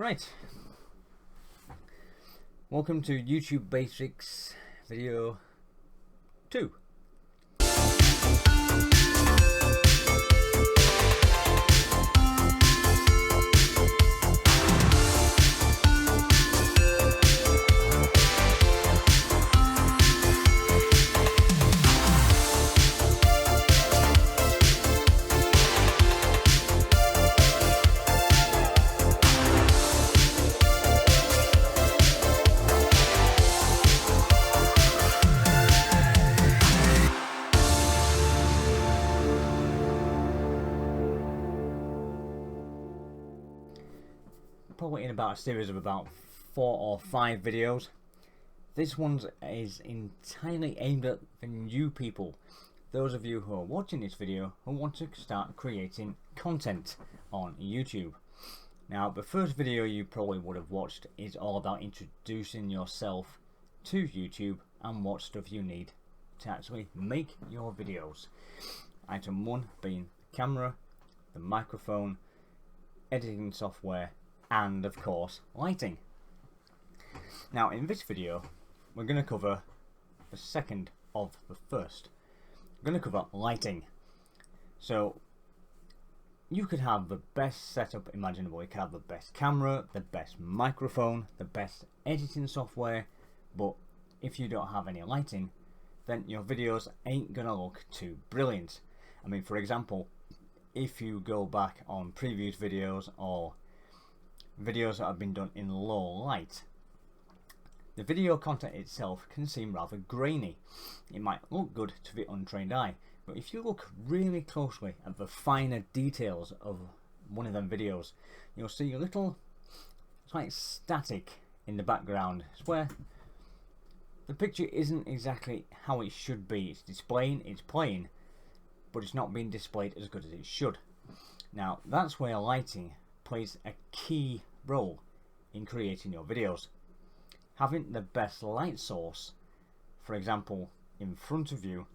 Right, welcome to YouTube Basics video 2. Probably in about a series of about 4 or 5 videos. This one is entirely aimed at the new people, those of you who are watching this video who want to start creating content on YouTube. Now, the first video you probably would have watched is all about introducing yourself to YouTube and what stuff you need to actually make your videos. Item 1 being the camera, the microphone, editing software, and of course lighting. Now in this video we're going to cover the second of the first. We're going to cover lighting. So you could have the best setup imaginable. You could have the best camera, the best microphone, the best editing software, but if you don't have any lighting, then your videos ain't gonna look too brilliant. I mean, for example, if you go back on previous videos or videos that have been done in low light, the video content itself can seem rather grainy. It might look good to the untrained eye, but if you look really closely at the finer details of one of them videos, you'll see a little, it's like static in the background. It's where the picture isn't exactly how it should be. It's playing, but it's not being displayed as good as it should. Now that's where lighting plays a key role in creating your videos. Having the best light source, for example in front of you,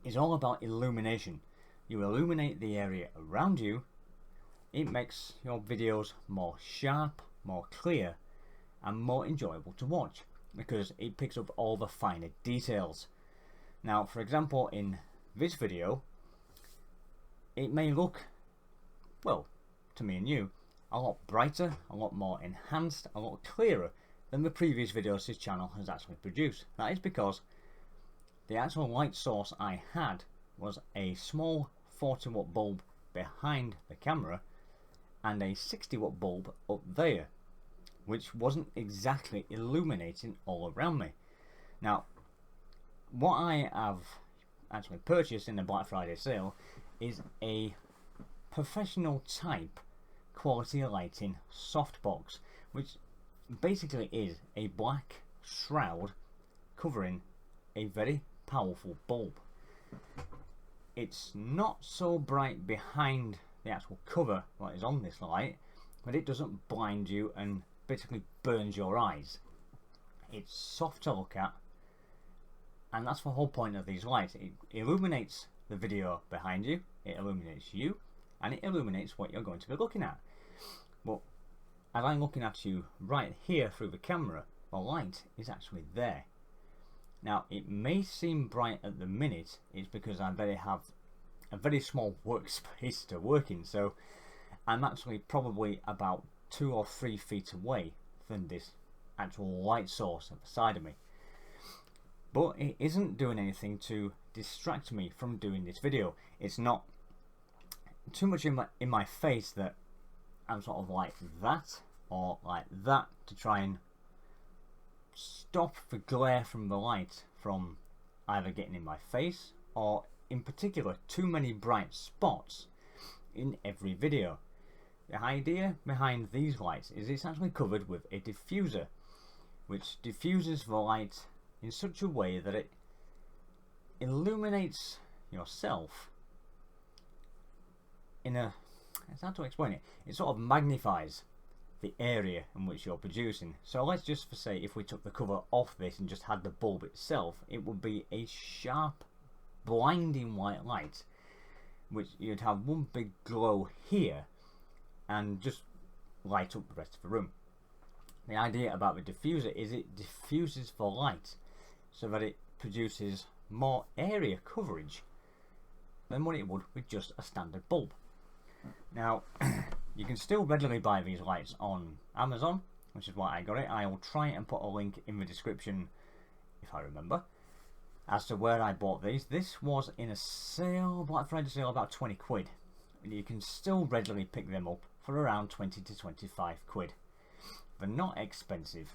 is all about illumination. You illuminate the area around you, it makes your videos more sharp, more clear, and more enjoyable to watch because it picks up all the finer details. Now for example in this video, it may look, well, to me and you, a lot brighter, a lot more enhanced, a lot clearer than the previous videos this channel has actually produced. That is because the actual light source I had was a small 40 watt bulb behind the camera and a 60 watt bulb up there, which wasn't exactly illuminating all around me. Now what I have actually purchased in the Black Friday sale is a professional type quality lighting softbox, which basically is a black shroud covering a very powerful bulb. It's not so bright behind the actual cover that is on this light, but it doesn't blind you and basically burns your eyes. It's soft to look at, and that's the whole point of these lights. It illuminates the video behind you, it illuminates you, and it illuminates what you're going to be looking at. But as I'm looking at you right here through the camera, the light is actually there. Now it may seem bright at the minute, it's because I have a very small workspace to work in, so I'm actually probably about 2 or 3 feet away from this actual light source at the side of me. But it isn't doing anything to distract me from doing this video. It's not too much in my face that I'm sort of like that or like that to try and stop the glare from the light from either getting in my face or in particular too many bright spots in every video. The idea behind these lights is it's actually covered with a diffuser which diffuses the light in such a way that it illuminates yourself in a, it's hard to explain it, it sort of magnifies the area in which you're producing. So let's just say if we took the cover off this and just had the bulb itself, it would be a sharp blinding white light, which you'd have one big glow here and just light up the rest of the room. The idea about the diffuser is it diffuses for light so that it produces more area coverage than what it would with just a standard bulb. Now, you can still readily buy these lights on Amazon, which is why I got it. I will try and put a link in the description, if I remember, as to where I bought these. This was in a sale, Black Friday sale, about 20 quid. And you can still readily pick them up for around 20 to 25 quid. They're not expensive,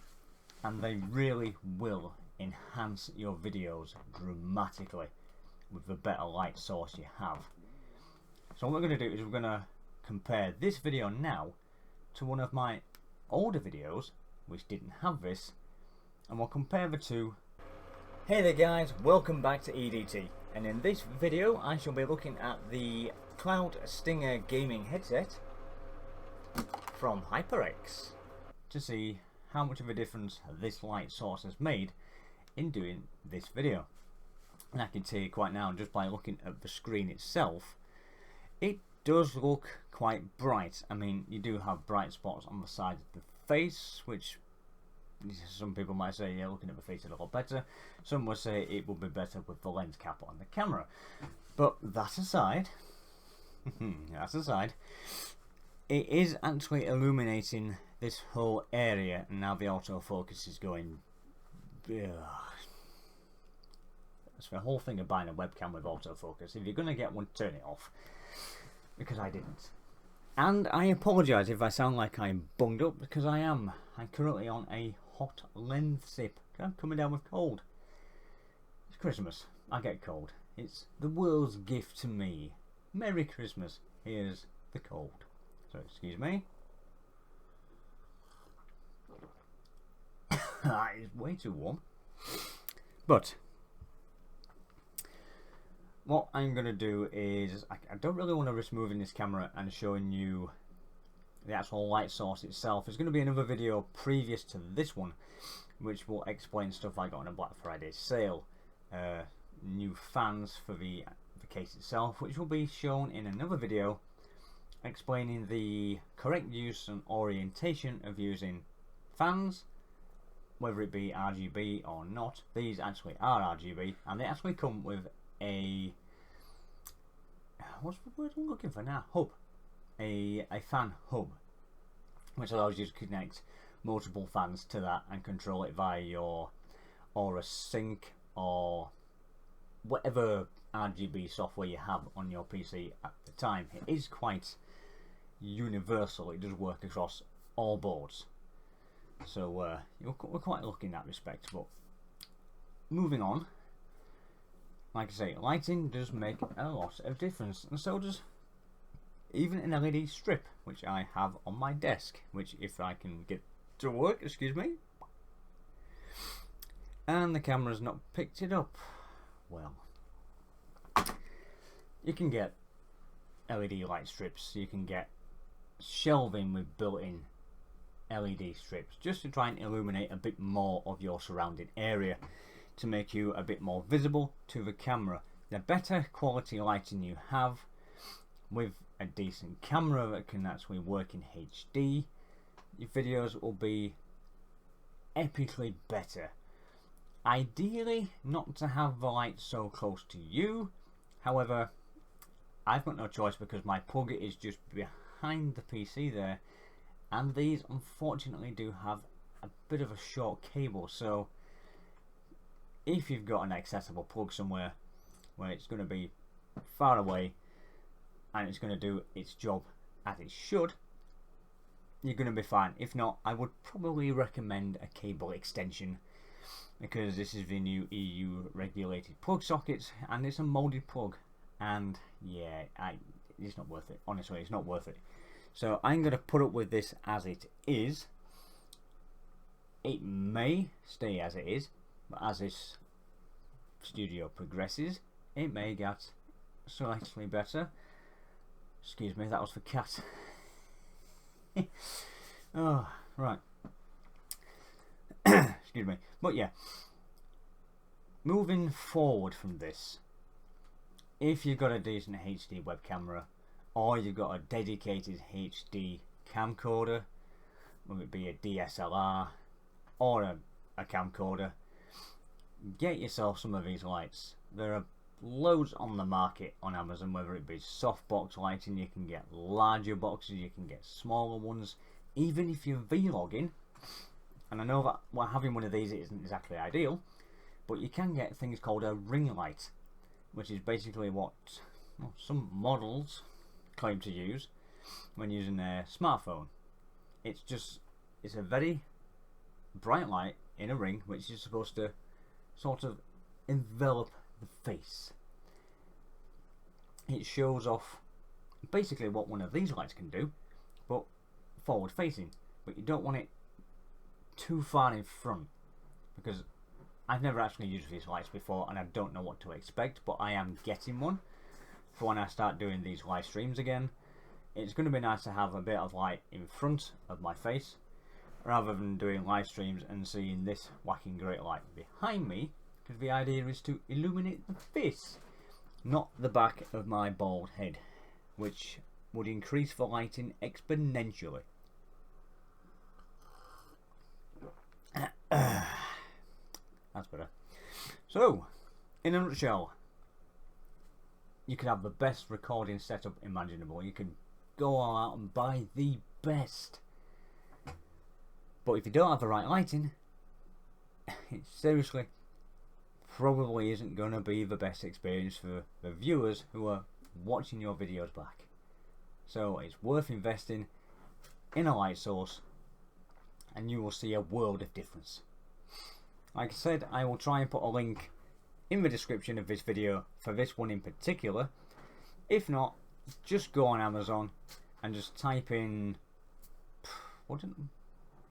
and they really will enhance your videos dramatically with the better light source you have. So what we're going to do is we're going to compare this video now to one of my older videos which didn't have this, and we'll compare the two. Hey there guys, welcome back to EDT, and in this video I shall be looking at the Cloud Stinger gaming headset from HyperX to see how much of a difference this light source has made in doing this video. And I can tell you quite now, just by looking at the screen itself, it does look quite bright. I mean, you do have bright spots on the side of the face, which some people might say, yeah, looking at the face is a lot better. Some will say it will be better with the lens cap on the camera. But that aside, it is actually illuminating this whole area, and now the autofocus is going. That's the whole thing of buying a webcam with autofocus. If you're going to get one, turn it off, because I didn't. And I apologise if I sound like I'm bunged up, because I am. I'm currently on a hot lens sip. I'm coming down with cold. It's Christmas. I get cold. It's the world's gift to me. Merry Christmas. Here's the cold. So excuse me. That is way too warm. But what I'm going to do is, I don't really want to risk moving this camera and showing you the actual light source itself. There's going to be another video previous to this one which will explain stuff I got on a Black Friday sale. New fans for the case itself, which will be shown in another video explaining the correct use and orientation of using fans, whether it be RGB or not. These actually are RGB, and they actually come with a, what's the word I'm looking for now? Hub. A fan hub, which allows you to connect multiple fans to that and control it via your Aura Sync or whatever RGB software you have on your PC at the time. It is quite universal. It does work across all boards. So we're quite lucky in that respect. But moving on, like I say, lighting does make a lot of difference, and so does even an LED strip, which I have on my desk, which if I can get to work, excuse me. And the camera's not picked it up. Well, you can get LED light strips, you can get shelving with built-in LED strips, just to try and illuminate a bit more of your surrounding area, to make you a bit more visible to the camera. The better quality lighting you have, with a decent camera that can actually work in HD, your videos will be epically better. Ideally not to have the light so close to you, however I've got no choice because my plug is just behind the PC there, and these unfortunately do have a bit of a short cable, so if you've got an accessible plug somewhere where it's going to be far away and it's going to do its job as it should, you're going to be fine. If not, I would probably recommend a cable extension, because this is the new EU regulated plug sockets and it's a molded plug, and yeah, it's not worth it. Honestly, it's not worth it. So I'm going to put up with this as it is. It may stay as it is, but as this studio progresses, it may get slightly better. Excuse me, that was for cat. Oh, right. Excuse me. But yeah, moving forward from this, if you've got a decent HD web camera, or you've got a dedicated HD camcorder, whether it be a DSLR or a camcorder, get yourself some of these lights. There are loads on the market on Amazon, whether it be softbox lighting, you can get larger boxes, you can get smaller ones, even if you're vlogging. And I know that having one of these isn't exactly ideal, but you can get things called a ring light, which is basically what some models claim to use when using their smartphone. It's a very bright light in a ring which is supposed to sort of envelop the face. It shows off basically what one of these lights can do, but forward facing. But you don't want it too far in front, because I've never actually used these lights before and I don't know what to expect, but I am getting one for when I start doing these live streams again. It's going to be nice to have a bit of light in front of my face rather than doing live streams and seeing this whacking great light behind me, because the idea is to illuminate the face, not the back of my bald head, which would increase the lighting exponentially. That's better. So, in a nutshell, you could have the best recording setup imaginable. You could go all out and buy the best. But if you don't have the right lighting, it seriously probably isn't going to be the best experience for the viewers who are watching your videos back. So it's worth investing in a light source and you will see a world of difference. Like I said, I will try and put a link in the description of this video for this one in particular. If not, just go on Amazon and just type in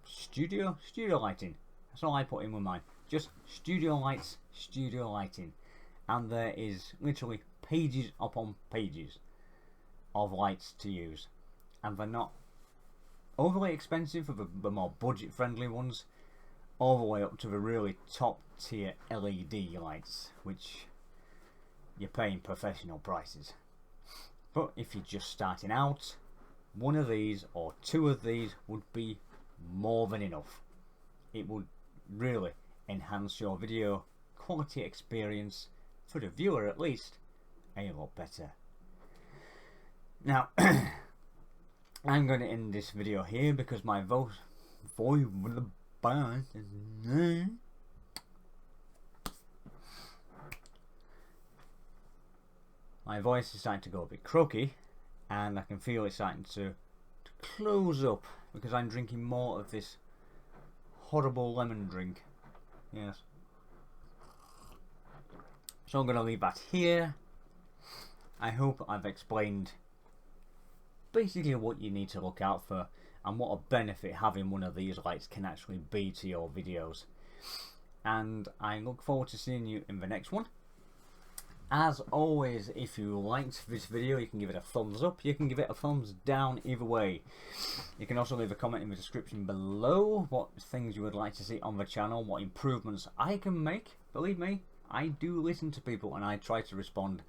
studio lighting. That's all I put in with mine. Just studio lights, studio lighting, and there is literally pages upon pages of lights to use, and they're not overly expensive for the more budget friendly ones, all the way up to the really top tier LED lights, which you're paying professional prices. But if you're just starting out, one of these or two of these would be more than enough. It would really enhance your video quality experience, for the viewer at least, a lot better. Now, I'm going to end this video here because my voice is starting to go a bit croaky, and I can feel it starting to close up because I'm drinking more of this horrible lemon drink. Yes. So I'm going to leave that here. I hope I've explained basically what you need to look out for and what a benefit having one of these lights can actually be to your videos. And I look forward to seeing you in the next one. As always, if you liked this video, you can give it a thumbs up, you can give it a thumbs down, either way. You can also leave a comment in the description below what things you would like to see on the channel, what improvements I can make. Believe me, I do listen to people and I try to respond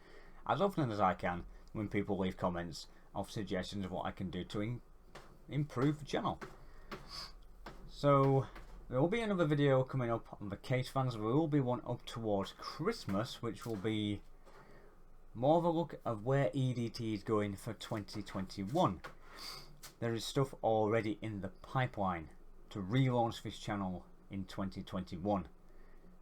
as often as I can when people leave comments of suggestions of what I can do to improve the channel. So there will be another video coming up on the case fans. There will be one up towards Christmas, which will be more of a look at where EDT is going for 2021. There is stuff already in the pipeline to relaunch this channel in 2021.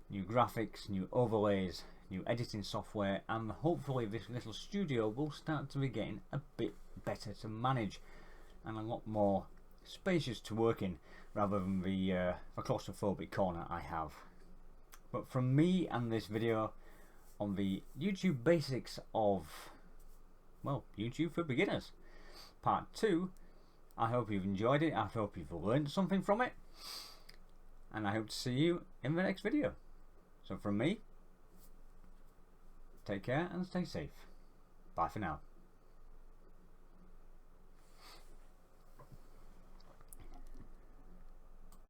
New graphics, new overlays, new editing software, and hopefully this little studio will start to be getting a bit better to manage and a lot more spacious to work in, rather than the claustrophobic corner I have. But from me and this video on the YouTube basics of, well, YouTube for beginners, part 2, I hope you've enjoyed it, I hope you've learned something from it, and I hope to see you in the next video. So from me, take care and stay safe. Bye for now.